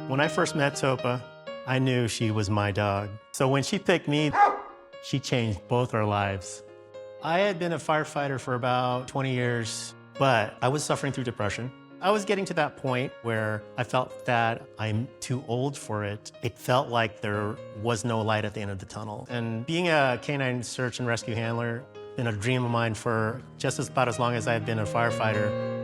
When I first met Topa, I knew she was my dog. So when she picked me, she changed both our lives. I had been a firefighter for about 20 years, but I was suffering through depression. I was getting to that point where I felt that I'm too old for it. It felt like there was no light at the end of the tunnel. And being a canine search and rescue handler, been a dream of mine for just about as long as I've been a firefighter.